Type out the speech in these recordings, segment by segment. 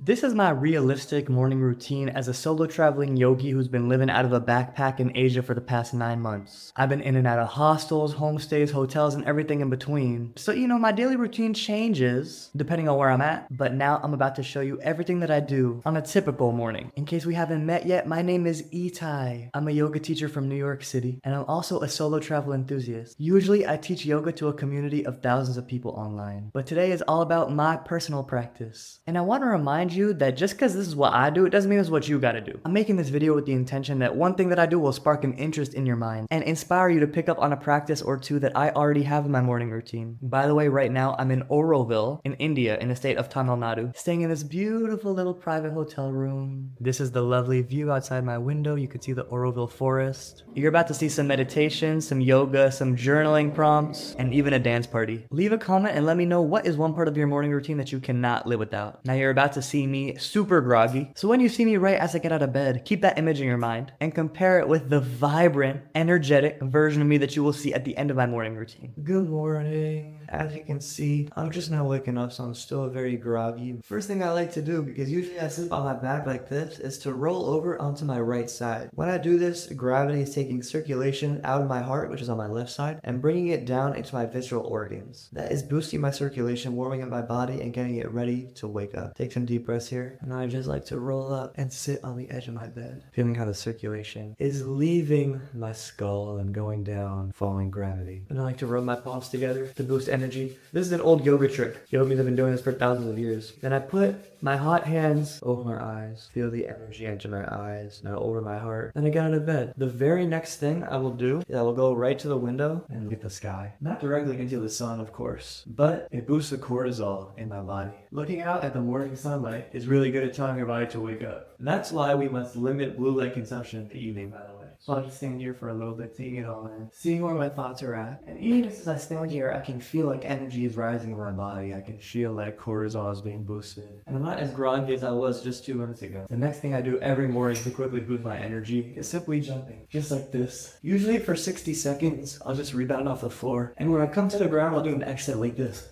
This is my realistic morning routine as a solo traveling yogi who's been living out of a backpack in Asia for the past 9 months. I've been in and out of hostels, homestays, hotels, and everything in between. So, my daily routine changes depending on where I'm at, but now I'm about to show you everything that I do on a typical morning. In case we haven't met yet, my name is Itai. I'm a yoga teacher from New York City, and I'm also a solo travel enthusiast. Usually, I teach yoga to a community of thousands of people online, but today is all about my personal practice. And I want to remind you that just because this is what I do, it doesn't mean it's what you gotta do. I'm making this video with the intention that one thing that I do will spark an interest in your mind and inspire you to pick up on a practice or two that I already have in my morning routine. By the way, right now I'm in Oroville in India in the state of Tamil Nadu, staying in this beautiful little private hotel room. This is the lovely view outside my window. You can see the Oroville forest. You're about to see some meditation, some yoga, some journaling prompts, and even a dance party. Leave a comment and let me know what is one part of your morning routine that you cannot live without. Now you're about to see me super groggy. So when you see me right as I get out of bed, keep that image in your mind and compare it with the vibrant, energetic version of me that you will see at the end of my morning routine. Good morning. As you can see, I'm just now waking up, so I'm still very groggy. First thing I like to do, because usually I sleep on my back like this, is to roll over onto my right side. When I do this, gravity is taking circulation out of my heart, which is on my left side, and bringing it down into my visceral organs. That is boosting my circulation, warming up my body, and getting it ready to wake up. Take some deep breaths here, and I just like to roll up and sit on the edge of my bed, feeling how the circulation is leaving my skull and going down, following gravity. And I like to rub my palms together to boost energy. This is an old yoga trick. Yogis have been doing this for thousands of years. Then I put my hot hands over my eyes, feel the energy enter my eyes, now over my heart. Then I get out of bed. The very next thing I will do is I will go right to the window and look at the sky. Not directly into the sun, of course, but it boosts the cortisol in my body. Looking out at the morning sunlight is really good at telling your body to wake up. And that's why we must limit blue light consumption in the evening, by the way. So I'll just stand here for a little bit, taking it all in, seeing where my thoughts are at. And even as I stand here, I can feel like energy is rising in my body. I can feel like cortisol is being boosted. And I'm not as groggy as I was just 2 minutes ago. The next thing I do every morning to quickly boost my energy is simply jumping, just like this. Usually for 60 seconds, I'll just rebound off the floor. And when I come to the ground, I'll do an exit like this.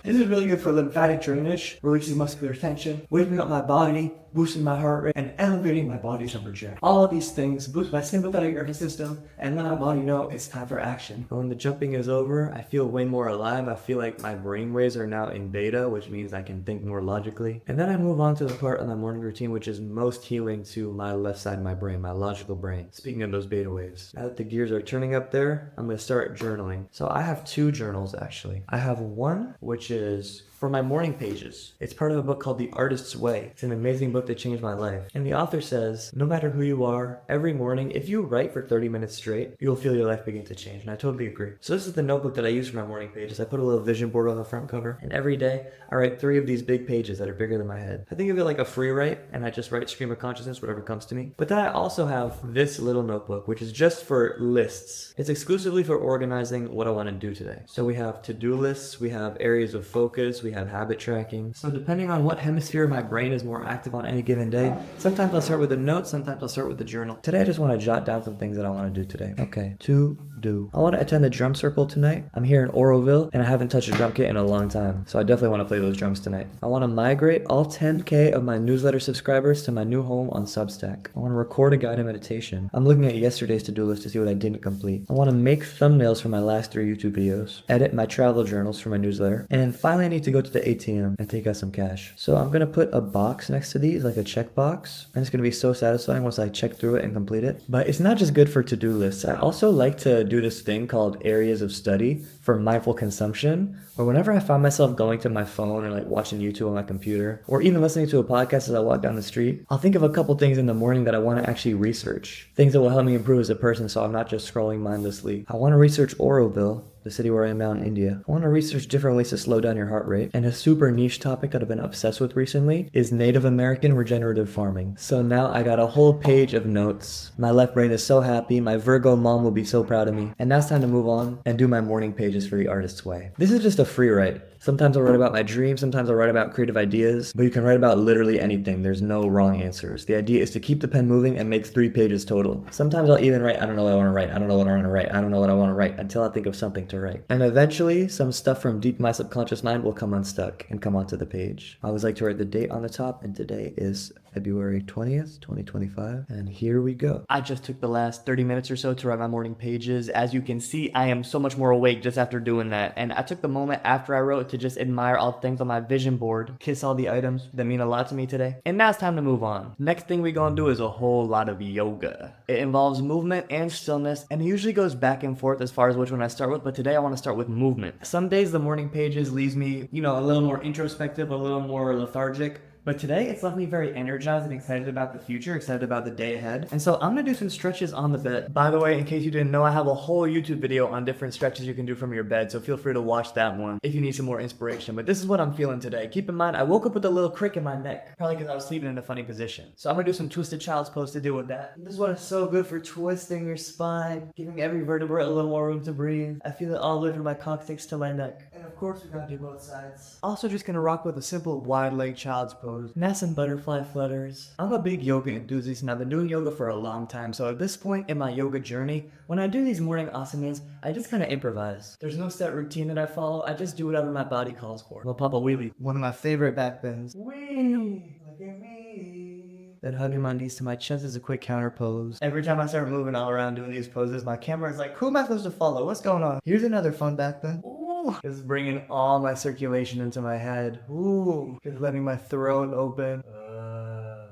This is really good for lymphatic drainage, releasing muscular tension, waking up my body, boosting my heart rate, and elevating my body temperature. All of these things boost my sympathetic nervous system and let my body know it's time for action. But when the jumping is over, I feel way more alive. I feel like my brain waves are now in beta, which means I can think more logically. And then I move on to the part of my morning routine which is most healing to my left side of my brain, my logical brain. Speaking of those beta waves, now that the gears are turning up there, I'm going to start journaling. So I have 2 journals actually. I have one which is for my morning pages. It's part of a book called The Artist's Way. It's an amazing book that changed my life. And the author says, no matter who you are, every morning, if you write for 30 minutes straight, you'll feel your life begin to change. And I totally agree. So this is the notebook that I use for my morning pages. I put a little vision board on the front cover. And every day, I write 3 of these big pages that are bigger than my head. I think of it like a free write, and I just write stream of consciousness, whatever comes to me. But then I also have this little notebook, which is just for lists. It's exclusively for organizing what I want to do today. So we have to-do lists, we have areas of focus, we have habit tracking. So depending on what hemisphere of my brain is more active on any given day, sometimes I'll start with a note, sometimes I'll start with the journal. Today I just want to jot down some things that I want to do today. Okay, to do. I want to attend the drum circle tonight. I'm here in Oroville and I haven't touched a drum kit in a long time, so I definitely want to play those drums tonight. I want to migrate all 10K of my newsletter subscribers to my new home on Substack. I want to record a guided meditation. I'm looking at yesterday's to-do list to see what I didn't complete. I want to make thumbnails for my last 3 YouTube videos, edit my travel journals for my newsletter, and then finally I need to go to the ATM and take out some cash. So I'm going to put a box next to these, like a check box, and it's going to be so satisfying once I check through it and complete it. But it's not just good for to-do lists. I also like to do this thing called areas of study for mindful consumption, or whenever I find myself going to my phone or like watching YouTube on my computer, or even listening to a podcast as I walk down the street, I'll think of a couple things in the morning that I want to actually research. Things that will help me improve as a person so I'm not just scrolling mindlessly. I want to research Oroville, the city where I am now in India. I want to research different ways to slow down your heart rate. And a super niche topic that I've been obsessed with recently is Native American regenerative farming. So now I got a whole page of notes. My left brain is so happy. My Virgo mom will be so proud of me. And now it's time to move on and do my morning pages for The Artist's Way. This is just a free write. So Sometimes I'll write about my dreams, sometimes I'll write about creative ideas, but you can write about literally anything. There's no wrong answers. The idea is to keep the pen moving and make 3 pages total. Sometimes I'll even write, I don't know what I want to write, I don't know what I want to write, I don't know what I want to write, until I think of something to write. And eventually, some stuff from deep in my subconscious mind will come unstuck and come onto the page. I always like to write the date on the top, and today is February 20th, 2025, and here we go. I just took the last 30 minutes or so to write my morning pages. As you can see, I am so much more awake just after doing that, and I took the moment after I wrote to just admire all the things on my vision board, kiss all the items that mean a lot to me today, and now it's time to move on. Next thing we gonna do is a whole lot of yoga. It involves movement and stillness, and it usually goes back and forth as far as which one I start with, but today I want to start with movement. Some days the morning pages leaves me, a little more introspective, a little more lethargic. But today, it's left me very energized and excited about the future, excited about the day ahead. And so I'm gonna do some stretches on the bed. By the way, in case you didn't know, I have a whole YouTube video on different stretches you can do from your bed, so feel free to watch that one if you need some more inspiration. But this is what I'm feeling today. Keep in mind, I woke up with a little crick in my neck, probably because I was sleeping in a funny position. So I'm gonna do some twisted child's pose to deal with that. This is what is so good for twisting your spine, giving every vertebrae a little more room to breathe. I feel it all the way from my coccyx to my neck. And of course, we gotta do both sides. Also just gonna rock with a simple wide leg child's pose. Nice and butterfly flutters. I'm a big yoga enthusiast and I've been doing yoga for a long time, so at this point in my yoga journey, when I do these morning asanas, I just kind of improvise. There's no set routine that I follow, I just do whatever my body calls for. Well, Papa Wheelie, one of my favorite back bends. Wee, look at me. Then hugging my knees to my chest is a quick counter pose. Every time I start moving all around doing these poses, my camera is like, who am I supposed to follow? What's going on? Here's another fun back bend. Ooh, just bringing all my circulation into my head. Ooh, just letting my throat open.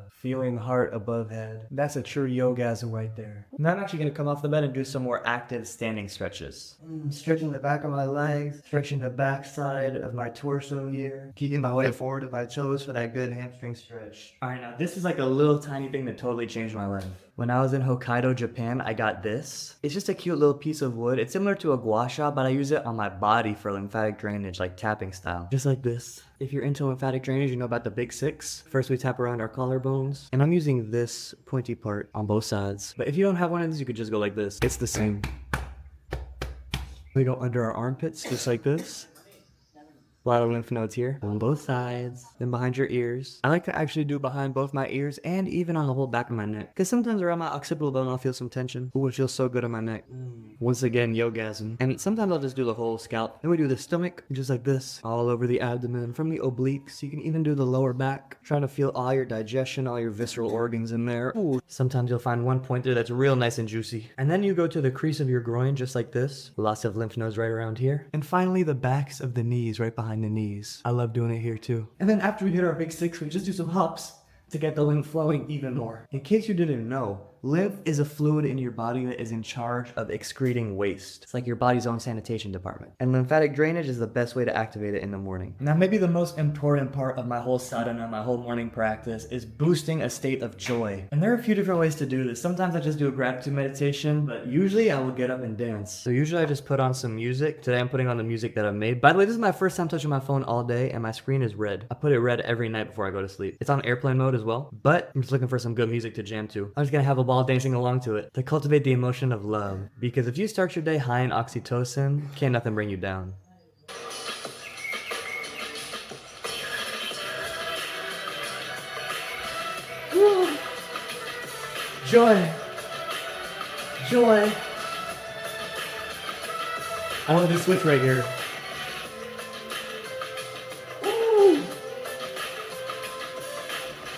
Feeling heart above head. That's a true yogasm right there. Now I'm actually gonna come off the bed and do some more active standing stretches. Stretching the back of my legs, stretching the back side of my torso here, keeping my weight forward of my toes for that good hamstring stretch. Alright, now this is like a little tiny thing that totally changed my life. When I was in Hokkaido, Japan, I got this. It's just a cute little piece of wood. It's similar to a gua sha, but I use it on my body for lymphatic drainage, like tapping style. Just like this. If you're into lymphatic drainage, you know about the big 6. First we tap around our collarbones. And I'm using this pointy part on both sides. But if you don't have one of these, you could just go like this. It's the same. We go under our armpits, just like this. A lot of lymph nodes here on both sides, then behind your ears. I like to actually do behind both my ears and even on the whole back of my neck, because sometimes around my occipital bone I'll feel some tension. Ooh, it feels so good on my neck. Once again, yogasm. And sometimes I'll just do the whole scalp. Then we do the stomach, just like this, all over the abdomen, from the obliques. You can even do the lower back, trying to feel all your digestion, all your visceral organs in there. Ooh. Sometimes you'll find one point there that's real nice and juicy. And then you go to the crease of your groin, just like this. Lots of lymph nodes right around here. And finally, the backs of the knees, right behind the knees. I love doing it here too. And then after we hit our big 6, we just do some hops to get the lymph flowing even more. In case you didn't know, lymph is a fluid in your body that is in charge of excreting waste. It's like your body's own sanitation department. And lymphatic drainage is the best way to activate it in the morning. Now maybe the most important part of my whole sadhana, my whole morning practice, is boosting a state of joy. And there are a few different ways to do this. Sometimes I just do a gratitude meditation, but usually I will get up and dance. So usually I just put on some music. Today I'm putting on the music that I've made. By the way, this is my first time touching my phone all day and my screen is red. I put it red every night before I go to sleep. It's on airplane mode as well, but I'm just looking for some good music to jam to. I'm just gonna have a ball dancing along to it to cultivate the emotion of love, because if you start your day high in oxytocin, can't nothing bring you down. Woo. Joy, joy. I want to switch right here. Woo.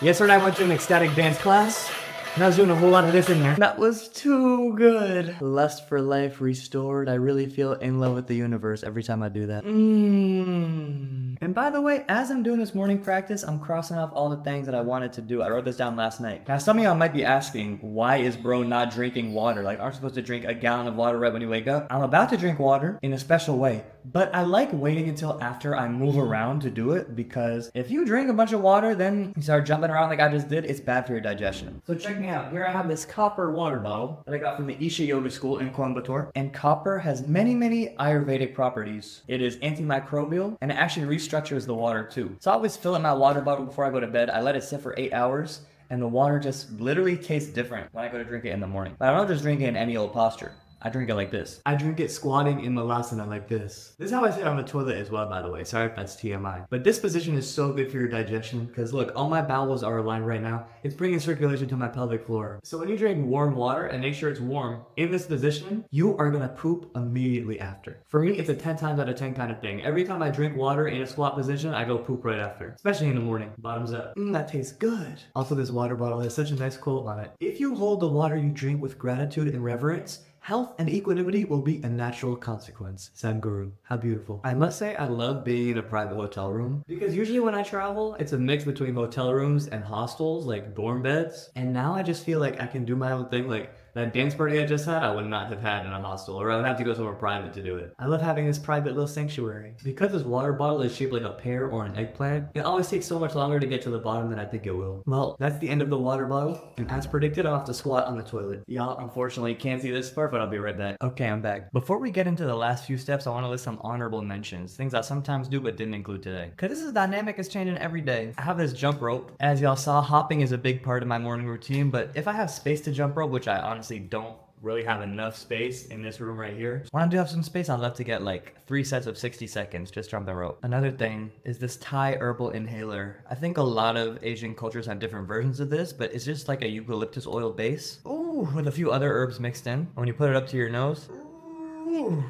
Yesterday I went to an ecstatic dance class. And I was doing a whole lot of this in there. That was too good. Lust for life restored. I really feel in love with the universe every time I do that. And by the way, as I'm doing this morning practice, I'm crossing off all the things that I wanted to do. I wrote this down last night. Now, some of y'all might be asking, why is bro not drinking water? Like, aren't you supposed to drink a gallon of water right when you wake up? I'm about to drink water in a special way, but I like waiting until after I move around to do it, because if you drink a bunch of water, then you start jumping around like I just did, it's bad for your digestion. So check me out. Here I have this copper water bottle that I got from the Isha Yoga School in Coimbatore. And copper has many, many Ayurvedic properties. It is antimicrobial, and it actually restructures the water too. So I always fill up my water bottle before I go to bed. I let it sit for 8 hours, and the water just literally tastes different when I go to drink it in the morning. But I don't just drink it in any old posture. I drink it like this. I drink it squatting in Malasana like this. This is how I sit on the toilet as well, by the way. Sorry if that's TMI. But this position is so good for your digestion because look, all my bowels are aligned right now. It's bringing circulation to my pelvic floor. So when you drink warm water and make sure it's warm in this position, you are gonna poop immediately after. For me, it's a 10 times out of 10 kind of thing. Every time I drink water in a squat position, I go poop right after. Especially in the morning. Bottoms up. That tastes good. Also, this water bottle has such a nice quote on it. If you hold the water you drink with gratitude and reverence, health and equanimity will be a natural consequence. Sadhguru. How beautiful. I must say I love being in a private hotel room because usually when I travel, it's a mix between hotel rooms and hostels, like dorm beds. And now I just feel like I can do my own thing. Like that dance party I just had, I would not have had in a hostel, or I would have to go somewhere private to do it. I love having this private little sanctuary. Because this water bottle is shaped like a pear or an eggplant, it always takes so much longer to get to the bottom than I think it will. Well, that's the end of the water bottle, and as predicted, I'll have to squat on the toilet. Y'all unfortunately can't see this part, but I'll be right back. Okay, I'm back. Before we get into the last few steps, I want to list some honorable mentions, things I sometimes do but didn't include today. Cause this is dynamic, it's changing every day. I have this jump rope. As y'all saw, hopping is a big part of my morning routine, but if I have space to jump rope, which I honestly don't really have enough space in this room right here. When I do have some space, I'd love to get like 3 sets of 60 seconds, just jumping rope. Another thing is this Thai herbal inhaler. I think a lot of Asian cultures have different versions of this, but it's just like a eucalyptus oil base. Ooh, with a few other herbs mixed in. When you put it up to your nose,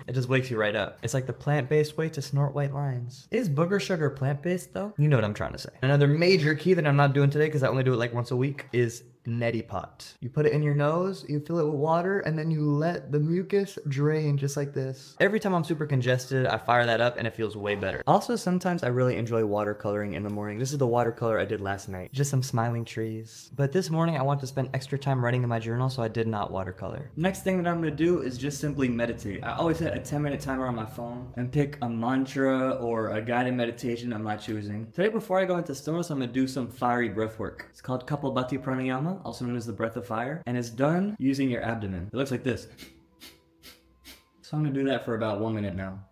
it just wakes you right up. It's like the plant-based way to snort white lines. Is booger sugar plant-based though? You know what I'm trying to say. Another major key that I'm not doing today because I only do it like once a week is neti pot. You put it in your nose, you fill it with water, and then you let the mucus drain just like this. Every time I'm super congested, I fire that up and it feels way better. Also, sometimes I really enjoy watercoloring in the morning. This is the watercolor I did last night. Just some smiling trees. But this morning I want to spend extra time writing in my journal, so I did not watercolor. Next thing that I'm gonna do is just simply meditate. I always set a 10-minute timer on my phone and pick a mantra or a guided meditation of my choosing. Today, before I go into stillness, I'm gonna do some fiery breath work. It's called Kapalbhati Pranayama, also known as the breath of fire, and it's done using your abdomen. It looks like this. So I'm gonna do that for about 1 minute now.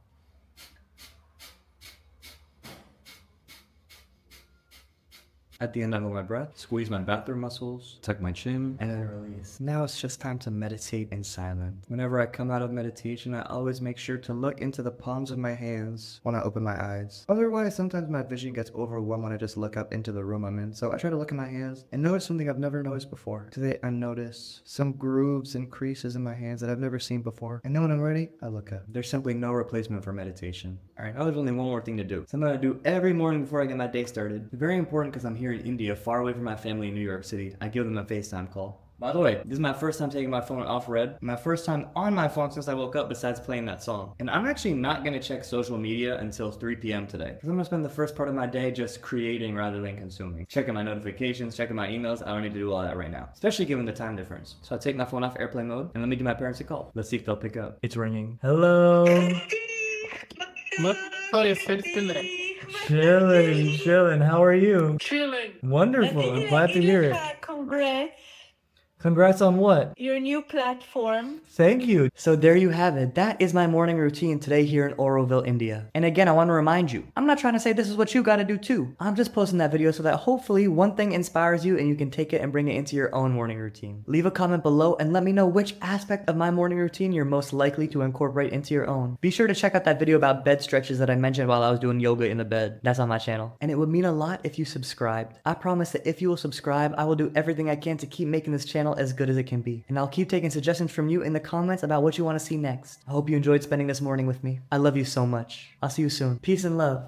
At the end, I hold my breath, squeeze my bathroom muscles, tuck my chin, and then release. Now it's just time to meditate in silence. Whenever I come out of meditation, I always make sure to look into the palms of my hands when I open my eyes. Otherwise, sometimes my vision gets overwhelmed when I just look up into the room I'm in. So I try to look at my hands and notice something I've never noticed before. Today, I notice some grooves and creases in my hands that I've never seen before. And then when I'm ready, I look up. There's simply no replacement for meditation. All right, now there's only one more thing to do. Something I do every morning before I get my day started. It's very important because I'm here in India, far away from my family in New York City. I give them a FaceTime call. By the way, this is my first time taking my phone off red. My first time on my phone since I woke up besides playing that song. And I'm actually not gonna check social media until 3 p.m. today. Because I'm gonna spend the first part of my day just creating rather than consuming. Checking my notifications, checking my emails. I don't need to do all that right now. Especially given the time difference. So I take my phone off airplane mode and let me give my parents a call. Let's see if they'll pick up. It's ringing. Hello. Look, sorry, it's still there. Chilling. How are you? Chilling. Wonderful. I'm glad to hear it. Congrats. Congrats on what? Your new platform. Thank you. So there you have it. That is my morning routine today here in Oroville, India. And again, I want to remind you, I'm not trying to say this is what you got to do too. I'm just posting that video so that hopefully one thing inspires you and you can take it and bring it into your own morning routine. Leave a comment below and let me know which aspect of my morning routine you're most likely to incorporate into your own. Be sure to check out that video about bed stretches that I mentioned while I was doing yoga in the bed. That's on my channel. And it would mean a lot if you subscribed. I promise that if you will subscribe, I will do everything I can to keep making this channel as good as it can be. And I'll keep taking suggestions from you in the comments about what you want to see next. I hope you enjoyed spending this morning with me. I love you so much. I'll see you soon. Peace and love.